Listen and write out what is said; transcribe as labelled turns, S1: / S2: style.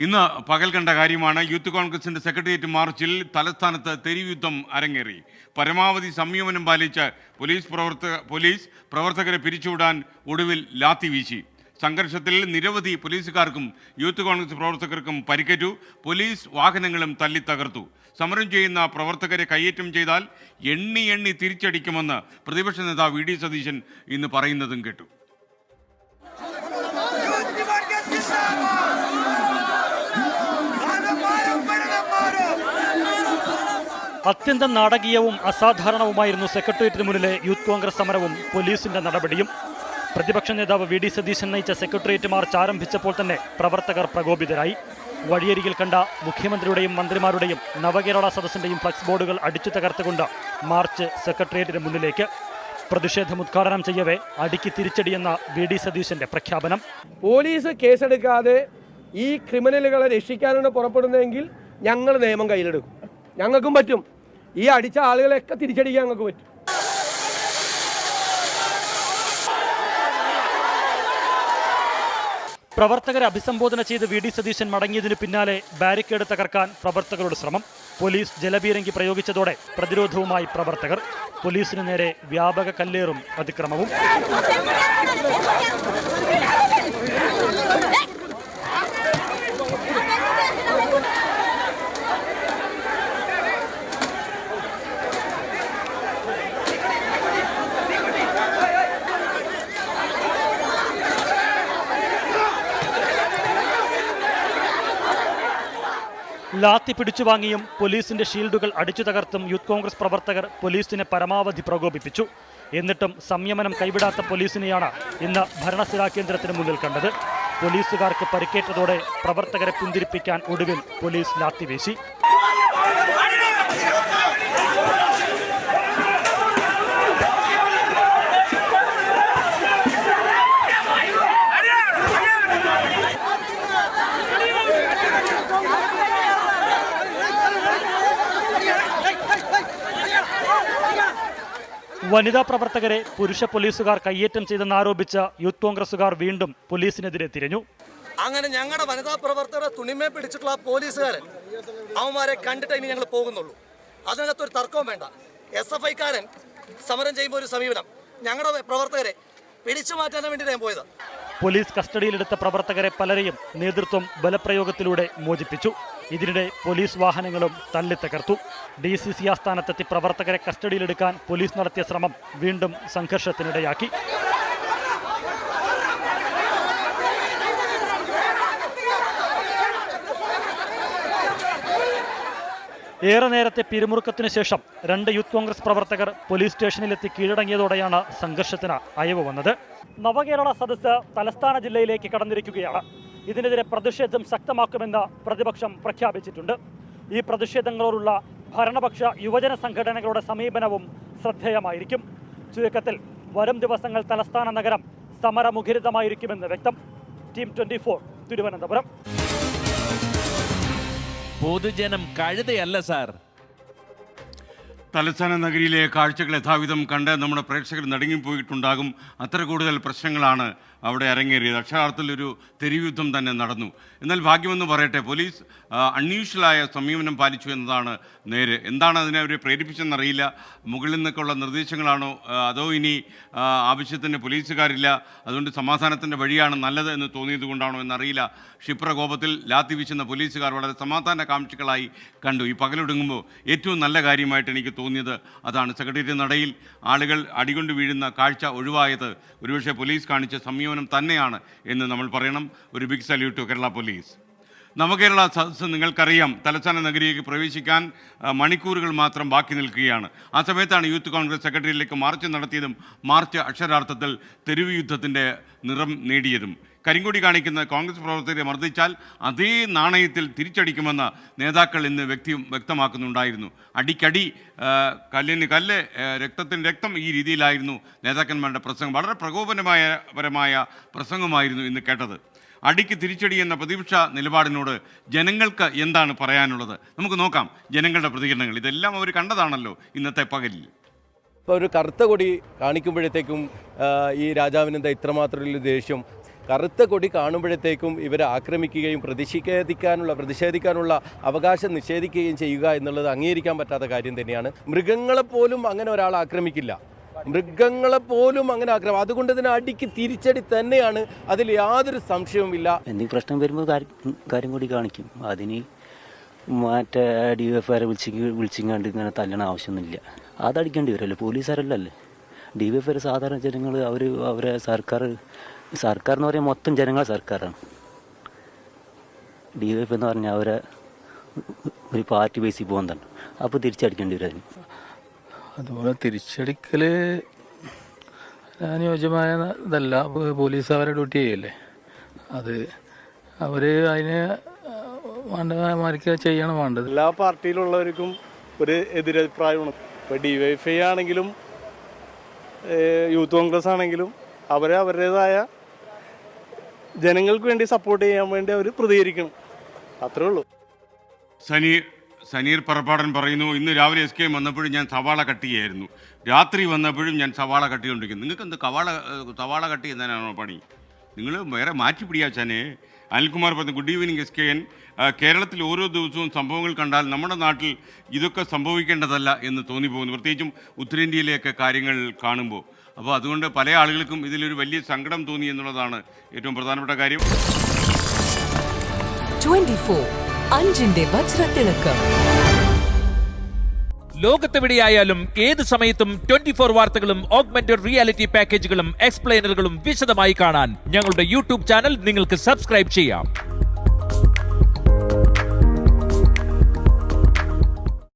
S1: ഇന്ന് പകൽ കണ്ട കാര്യമാണ്. യൂത്ത് കോൺഗ്രസിന്റെ സെക്രട്ടേറിയറ്റ് മാർച്ചിൽ തലസ്ഥാനത്ത് തെരുവുയുദ്ധം അരങ്ങേറി. പരമാവധി സംയമനം പാലിച്ച് പോലീസ് പ്രവർത്തകരെ പിരിച്ചുവിടാൻ ഒടുവിൽ ലാത്തി വീശി. സംഘർഷത്തിൽ നിരവധി പോലീസുകാർക്കും യൂത്ത് കോൺഗ്രസ് പ്രവർത്തകർക്കും പരിക്കേറ്റു. പോലീസ് വാഹനങ്ങളും തല്ലി തകർത്തു. സമരം ചെയ്യുന്ന പ്രവർത്തകരെ കയ്യേറ്റം ചെയ്താൽ എണ്ണി തിരിച്ചടിക്കുമെന്ന് പ്രതിപക്ഷ നേതാവ് വി ഡി സതീശൻ ഇന്ന് പറയുന്നതും കേട്ടു.
S2: അത്യന്തം നാടകീയവും അസാധാരണവുമായിരുന്നു സെക്രട്ടേറിയറ്റിന് മുന്നിലെ യൂത്ത് കോൺഗ്രസ് സമരവും പോലീസിന്റെ നടപടിയും. പ്രതിപക്ഷ നേതാവ് വി ഡി സതീശൻ നയിച്ച സെക്രട്ടേറിയറ്റ് മാർച്ച് ആരംഭിച്ചപ്പോൾ തന്നെ പ്രവർത്തകർ പ്രകോപിതരായി. വഴിയരികിൽ കണ്ട മുഖ്യമന്ത്രിയുടെയും മന്ത്രിമാരുടെയും നവകേരള സദസ്സിന്റെയും ഫ്ലക്സ് ബോർഡുകൾ അടിച്ചു തകർത്തുകൊണ്ട് മാർച്ച് സെക്രട്ടേറിയറ്റിന് മുന്നിലേക്ക്. പ്രതിഷേധം ഉദ്ഘാടനം ചെയ്യവേ അടിക്ക് തിരിച്ചടിയെന്ന വി ഡി സതീശന്റെ പ്രഖ്യാപനം.
S3: പോലീസ് കേസെടുക്കാതെ ഈ ക്രിമിനലുകളെ രക്ഷിക്കാനാണ് പുറപ്പെടുന്നതെങ്കിൽ ഞങ്ങൾ നിയമം കയ്യിലെടുക്കും. ഞങ്ങൾക്കും പറ്റും. ഈ അടിച്ച ആളുകളെയൊക്കെ തിരിച്ചടിക്കാൻ ഞങ്ങൾക്ക് പറ്റും.
S2: പ്രവർത്തകരെ അഭിസംബോധന ചെയ്ത് വി ഡി സതീശൻ മടങ്ങിയതിനു പിന്നാലെ ബാരിക്കേഡ് തകർക്കാൻ പ്രവർത്തകരുടെ ശ്രമം. പോലീസ് ജലപീരങ്കി പ്രയോഗിച്ചതോടെ പ്രതിരോധവുമായി പ്രവർത്തകർ. പോലീസിന് നേരെ വ്യാപക കല്ലേറും അതിക്രമവും. ലാത്തി പിടിച്ചു വാങ്ങിയും പോലീസിന്റെ ഷീൽഡുകൾ അടിച്ചു തകർത്തും യൂത്ത് കോൺഗ്രസ് പ്രവർത്തകർ പോലീസിനെ പരമാവധി പ്രകോപിപ്പിച്ചു. എന്നിട്ടും സംയമനം കൈവിടാത്ത പോലീസിനെയാണ് ഇന്ന് ഭരണസിരാ കേന്ദ്രത്തിന് മുന്നിൽ കണ്ടത്. പോലീസുകാർക്ക് പരിക്കേറ്റതോടെ പ്രവർത്തകരെ പിന്തിരിപ്പിക്കാൻ ഒടുവിൽ പോലീസ് ലാത്തി വീശി. വനിതാ പ്രവർത്തകരെ പുരുഷ പോലീസുകാർ കയ്യേറ്റം ചെയ്തെന്നാരോപിച്ച യൂത്ത് കോൺഗ്രസുകാർ വീണ്ടും പോലീസിനെതിരെ തിരിഞ്ഞു.
S4: അങ്ങനെ ഞങ്ങളുടെ വനിതാ പ്രവർത്തകരെ തുണിമേ പിടിച്ചിട്ടുള്ള പോലീസുകാരൻ അവന്മാരെ കണ്ടിട്ട് ഇനി ഞങ്ങൾ പോകുന്നുള്ളൂ. അതിനകത്തൊരു തർക്കവും വേണ്ട. SFIക്കാരൻ സമരം ചെയ്യുമ്പോൾ ഒരു സമീപനം ഞങ്ങളുടെ പ്രവർത്തകരെ പിടിച്ചു മാറ്റാൻ വേണ്ടി ഞാൻ പോയത്.
S2: പോലീസ് കസ്റ്റഡിയിലെടുത്ത പ്രവർത്തകരെ പലരെയും നേതൃത്വം ബലപ്രയോഗത്തിലൂടെ മോചിപ്പിച്ചു. ഇതിനിടെ പോലീസ് വാഹനങ്ങളും തല്ലിത്തകർത്തു. DCC ആസ്ഥാനത്തെത്തി പ്രവർത്തകരെ കസ്റ്റഡിയിലെടുക്കാൻ പോലീസ് നടത്തിയ ശ്രമം വീണ്ടും സംഘർഷത്തിനിടയാക്കി. ഏറെ നേരത്തെ പിരിമുറുക്കത്തിനു ശേഷം 2 യൂത്ത് കോൺഗ്രസ് പ്രവർത്തകർ പോലീസ് സ്റ്റേഷനിലെത്തി കീഴടങ്ങിയതോടെയാണ് സംഘർഷത്തിന് അയവ് വന്നത്. നവകേരള സദസ്സ് തലസ്ഥാന ജില്ലയിലേക്ക് കടന്നിരിക്കുകയാണ്. ഇതിനെതിരെ പ്രതിഷേധം ശക്തമാക്കുമെന്ന് പ്രതിപക്ഷം പ്രഖ്യാപിച്ചിട്ടുണ്ട്. ഈ പ്രതിഷേധങ്ങളോടുള്ള ഭരണപക്ഷ യുവജന സംഘടനകളുടെ സമീപനവും ശ്രദ്ധേയമായിരിക്കും. ചുരുക്കത്തിൽ വരും ദിവസങ്ങൾ തലസ്ഥാന നഗരം സമരമുഖരിതമായിരിക്കുമെന്ന് വ്യക്തം. ടീം 24 തിരുവനന്തപുരം.
S5: പൊതുജനം കഴുതയല്ല സാർ.
S1: തലസ്ഥാന നഗരിയിലെ കാഴ്ചകൾ യഥാവിധം കണ്ട് നമ്മുടെ പ്രേക്ഷകർ നടുങ്ങിപ്പോയിട്ടുണ്ടാകും. അത്ര കൂടുതൽ പ്രശ്നങ്ങളാണ് അവിടെ അരങ്ങേറിയത്. അക്ഷരാർത്ഥത്തിൽ ഒരു തെരുവുയുദ്ധം തന്നെ നടന്നു. എന്നാൽ ഭാഗ്യമെന്ന് പറയട്ടെ, പോലീസ് അൺയൂഷ്വലായ സംയമനം പാലിച്ചു എന്നതാണ് നേര്. എന്താണ് അതിനെ അവരെ പ്രേരിപ്പിച്ചെന്നറിയില്ല. മുകളിൽ നിന്നൊക്കെയുള്ള നിർദ്ദേശങ്ങളാണോ അതോ ഇനി ആവശ്യത്തിന് പോലീസുകാരില്ല, അതുകൊണ്ട് സമാധാനത്തിൻ്റെ വഴിയാണ് നല്ലത് എന്ന് തോന്നിയത് കൊണ്ടാണോ എന്നറിയില്ല. ക്ഷിപ്രകോപത്തിൽ ലാത്തി വീശുന്ന പോലീസുകാർ വളരെ സമാധാന കാംക്ഷികളായി കണ്ടു. ഈ പകലൊടുങ്ങുമ്പോൾ ഏറ്റവും നല്ല കാര്യമായിട്ട് എനിക്ക് തോന്നിയത് അതാണ്. സെക്രട്ടേറിയറ്റ് നടയിൽ ആളുകൾ അടികൊണ്ട് വീഴുന്ന കാഴ്ച ഒഴിവായത് ഒരുപക്ഷെ പോലീസ് കാണിച്ച സംയമനം തന്നെയാണ് എന്ന് നമ്മൾ പറയണം. ഒരു big salute to Kerala police. Navakerala Sadas നിങ്ങൾക്കറിയാം, തലസ്ഥാന നഗരിയിലേക്ക് പ്രവേശിക്കാൻ മണിക്കൂറുകൾ മാത്രം ബാക്കി നിൽക്കുകയാണ്. ആ സമയത്താണ് യൂത്ത് കോൺഗ്രസ് സെക്രട്ടേറിയറ്റിലേക്ക് മാർച്ച് നടത്തിയതും മാർച്ച് അക്ഷരാർത്ഥത്തിൽ തെരുവ് യുദ്ധത്തിൻ്റെ നിറം നേടിയതും. കരിങ്കൊടി കാണിക്കുന്ന കോൺഗ്രസ് പ്രവർത്തകരെ മർദ്ദിച്ചാൽ അതേ നാണയത്തിൽ തിരിച്ചടിക്കുമെന്ന് നേതാക്കൾ ഇന്ന് വ്യക്തമാക്കുന്നുണ്ടായിരുന്നു. അടിക്കടി, കല്ലിന് കല്ല്, രക്തത്തിന് രക്തം, ഈ രീതിയിലായിരുന്നു നേതാക്കന്മാരുടെ പ്രസംഗം. വളരെ പ്രകോപനപരമായ പ്രസംഗമായിരുന്നു ഇന്ന് കേട്ടത്. അടിക്ക് തിരിച്ചടി എന്ന പ്രതിപക്ഷ നിലപാടിനോട് ജനങ്ങൾക്ക് എന്താണ് പറയാനുള്ളത്? നമുക്ക് നോക്കാം ജനങ്ങളുടെ പ്രതികരണങ്ങൾ. ഇതെല്ലാം അവർ കണ്ടതാണല്ലോ ഇന്നത്തെ പകലിൽ.
S3: ഇപ്പോൾ ഒരു കറുത്ത കൊടി കാണിക്കുമ്പോഴത്തേക്കും ഈ രാജാവിനെന്താ ഇത്രമാത്രം ദേഷ്യം?
S6: കറുത്ത കൊടി കാണുമ്പോഴത്തേക്കും ഇവരെ ആക്രമിക്കുകയും പ്രതിഷേധിക്കാനുള്ള അവകാശം നിഷേധിക്കുകയും ചെയ്യുക എന്നുള്ളത് അംഗീകരിക്കാൻ പറ്റാത്ത കാര്യം തന്നെയാണ്. മൃഗങ്ങളെപ്പോലും അങ്ങനെ ഒരാൾ ആക്രമിക്കില്ല, മൃഗങ്ങളെപ്പോലും അങ്ങനെ ആക്രമം. അതുകൊണ്ട് തന്നെ അടിക്ക് തിരിച്ചടി തന്നെയാണ്, അതിൽ യാതൊരു സംശയവുമില്ല.
S7: എന്തെങ്കിലും പ്രശ്നം വരുമ്പോൾ കാര്യം കൂടി കാണിക്കും. അതിന് മറ്റേ DYFI വിളിച്ചിങ്ങാണ്ട് ഇങ്ങനെ തല്ലണ ആവശ്യമൊന്നുമില്ല. അതടിക്കേണ്ടി വരുമല്ലോ, പോലീസുകാരല്ലേ. DYFI സാധാരണ ജനങ്ങൾ അവരെ സർക്കാർ എന്ന് പറയാൻ മൊത്തം ജനങ്ങളെ സർക്കാരാണ്. DYFI എന്ന് പറഞ്ഞാൽ അവരെ ഒരു പാർട്ടി ബേസിൽ പോകുന്നതാണ്. അപ്പോൾ തിരിച്ചടിക്കേണ്ടി വരും അതിന്.
S8: അതുപോലെ തിരിച്ചടിക്കൽ അനുയോജ്യമായ ഇതല്ല. പോലീസ് അവരെ ഡ്യൂട്ടി ചെയ്യല്ലേ, അത് അവർ അതിന് വേണ്ടമാർക്ക് ചെയ്യണം വേണ്ടത്.
S9: എല്ലാ പാർട്ടിയിലുള്ളവർക്കും ഒരു എതിരഭിപ്രായമാണ്. ഇപ്പോൾ DYFI ആണെങ്കിലും യൂത്ത് കോൺഗ്രസ് ആണെങ്കിലും അവരുടേതായ ജനങ്ങൾക്ക് വേണ്ടി സപ്പോർട്ട് ചെയ്യാൻ വേണ്ടി അവർ പ്രതികരിക്കണം, അത്രേ ഉള്ളൂ.
S1: സനീർ പറപ്പാടൻ പറയുന്നു, ഇന്ന് രാവിലെ SK വന്നപ്പോഴും ഞാൻ സവാള കട്ട് ചെയ്യായിരുന്നു, രാത്രി വന്നപ്പോഴും ഞാൻ സവാള കട്ട് ചെയ്തുകൊണ്ടിരിക്കുന്നു. നിങ്ങൾക്ക് എന്ത് സവാള കട്ട് ചെയ്യുന്നതിനാണോ പണി? നിങ്ങൾ വേറെ മാറ്റി പിടിയാച്ചാനേ. അനിൽകുമാർ പറഞ്ഞു, ഗുഡ് ഈവനിങ് SKN. കേരളത്തിൽ ഓരോ ദിവസവും സംഭവങ്ങൾ കണ്ടാൽ നമ്മുടെ നാട്ടിൽ ഇതൊക്കെ സംഭവിക്കേണ്ടതല്ല എന്ന് തോന്നിപ്പോകുന്നു, പ്രത്യേകിച്ചും ഉത്തരേന്ത്യയിലെയൊക്കെ കാര്യങ്ങൾ കാണുമ്പോൾ. അപ്പോൾ അതുകൊണ്ട് പല ആളുകൾക്കും ഇതിലൊരു വലിയ സങ്കടം തോന്നി എന്നുള്ളതാണ് ഏറ്റവും പ്രധാനപ്പെട്ട കാര്യം.
S10: 24 അഞ്ചിന്റെ വജ്രത്തിളക്കം.
S5: ലോകത്തെവിടെയായാലും ഏത് സമയത്തും 24 വാർത്തകളും ഓഗ്മെന്റഡ് റിയാലിറ്റി പാക്കേജുകളും എക്സ്പ്ലെയിനറുകളും വിശദമായി കാണാൻ ഞങ്ങളുടെ YouTube ചാനൽ നിങ്ങൾക്ക് സബ്സ്ക്രൈബ് ചെയ്യാം.